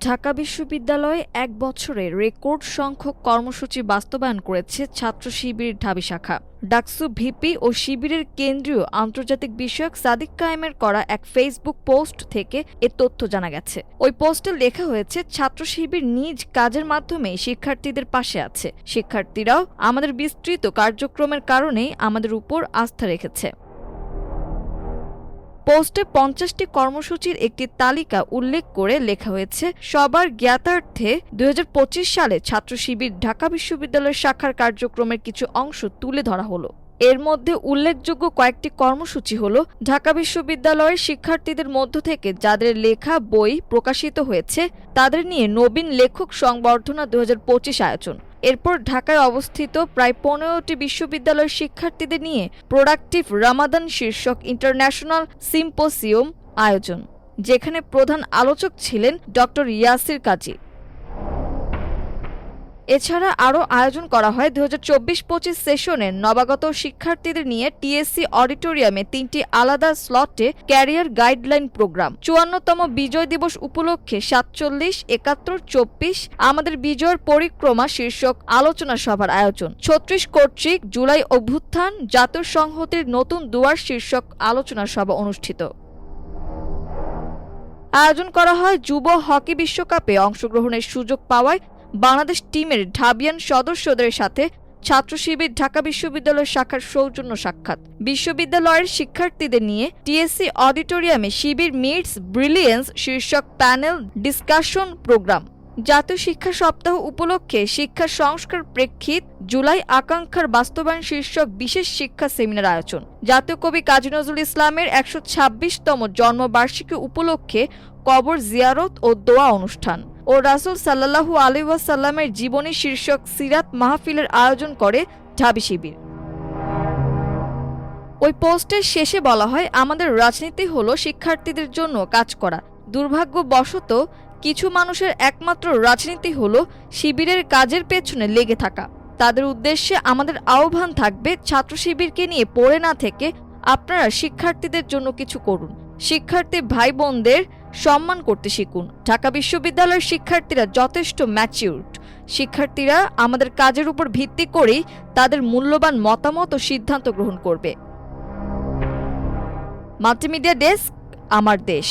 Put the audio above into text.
ঢাকা বিশ্ববিদ্যালয়ে এক বছরে রেকর্ড সংখ্যক কর্মসূচি বাস্তবায়ন করেছে ছাত্র শিবির ঢাবি শাখা। ডাকসু ভিপি ও শিবিরের কেন্দ্রীয় আন্তর্জাতিক বিষয়ক সাদিক কায়েমের করা এক ফেসবুক পোস্ট থেকে এ তথ্য জানা গেছে। ওই পোস্টে লেখা হয়েছে, ছাত্র শিবির নিজ কাজের মাধ্যমে শিক্ষার্থীদের পাশে আছে। শিক্ষার্থীরাও আমাদের বিস্তৃত কার্যক্রমের কারণেই আমাদের উপর আস্থা রেখেছে। পোস্টে 50টি কর্মসূচির একটি তালিকা উল্লেখ করে লেখা হয়েছে, সবার জ্ঞাতার্থে 2025 সালে ছাত্র শিবির ঢাকা বিশ্ববিদ্যালয় শাখার কার্যক্রমের কিছু অংশ তুলে ধরা হলো। এর মধ্যে উল্লেখযোগ্য কয়েকটি কর্মসূচি হলো, ঢাকা বিশ্ববিদ্যালয়ের শিক্ষার্থীদের মধ্য থেকে যাদের লেখা বই প্রকাশিত হয়েছে তাদের নিয়ে নবীন লেখক সংবর্ধনা 2025 আয়োজন। এরপর ঢাকায় অবস্থিত প্রায় 15টি বিশ্ববিদ্যালয়ের শিক্ষার্থীদের নিয়ে প্রোডাক্টিভ রামাদান শীর্ষক ইন্টারন্যাশনাল সিম্পোসিয়াম আয়োজন, যেখানে প্রধান আলোচক ছিলেন ডক্টর ইয়াসির কাজী। এছাড়া আরও আয়োজন করা হয় 2024-25 সেশনের নবাগত শিক্ষার্থীদের নিয়ে টিএসসি অডিটোরিয়ামে 3টি আলাদা স্লটে ক্যারিয়ার গাইডলাইন প্রোগ্রাম। 54তম বিজয় দিবস উপলক্ষে 47, 71, 24 আমাদের বিজয়ের পরিক্রমা শীর্ষক আলোচনা সভার আয়োজন। 36 কর্তৃক জুলাই অভ্যুত্থান জাতীয় সংহতির নতুন দুয়ার শীর্ষক আলোচনা সভা অনুষ্ঠিত। আয়োজন করা হয় যুব হকি বিশ্বকাপে অংশগ্রহণের সুযোগ পাওয়ায় বাংলাদেশ টিমের ঢাবিয়ান সদস্যদের সাথে ছাত্র শিবির ঢাকা বিশ্ববিদ্যালয় শাখার সৌজন্য সাক্ষাৎ। বিশ্ববিদ্যালয়ের শিক্ষার্থীদের নিয়ে টিএসসি অডিটোরিয়ামে শিবির মিটস ব্রিলিয়েন্স শীর্ষক প্যানেল ডিসকাশন প্রোগ্রাম। জাতীয় শিক্ষা সপ্তাহ উপলক্ষে শিক্ষা সংস্কার প্রেক্ষিত জুলাই আকাঙ্ক্ষার বাস্তবায়ন শীর্ষক বিশেষ শিক্ষা সেমিনার আয়োজন। জাতীয় কবি কাজী নজরুল ইসলামের 126তম জন্মবার্ষিকী উপলক্ষে কবর জিয়ারত ও দোয়া অনুষ্ঠান ও রাসূল সাল্লাল্লাহু আলাইহি ওয়াসাল্লামের জীবনী শীর্ষক সিরাত মাহফিলের আয়োজন করে ঢাবি শিবির। ওই পোস্টের শেষে বলা হয়, আমাদের রাজনীতি হলো শিক্ষার্থীদের জন্য কাজ করা। দুর্ভাগ্যবশত কিছু মানুষের একমাত্র রাজনীতি হলো শিবিরের কাজের পেছনে লেগে থাকা। তাদের উদ্দেশ্যে আমাদের আহ্বান থাকবে, ছাত্র শিবিরকে নিয়ে পড়ে না থেকে আপনারা শিক্ষার্থীদের জন্য কিছু করুন। শিক্ষার্থী ভাই বোনদের সম্মান করতে শিখুন। ঢাকা বিশ্ববিদ্যালয়ের শিক্ষার্থীরা যথেষ্ট ম্যাচিউরড। শিক্ষার্থীরা আমাদের কাজের উপর ভিত্তি করেই তাদের মূল্যবান মতামত ও সিদ্ধান্ত গ্রহণ করবে। মাল্টিমিডিয়া ডেস্ক, আমার দেশ।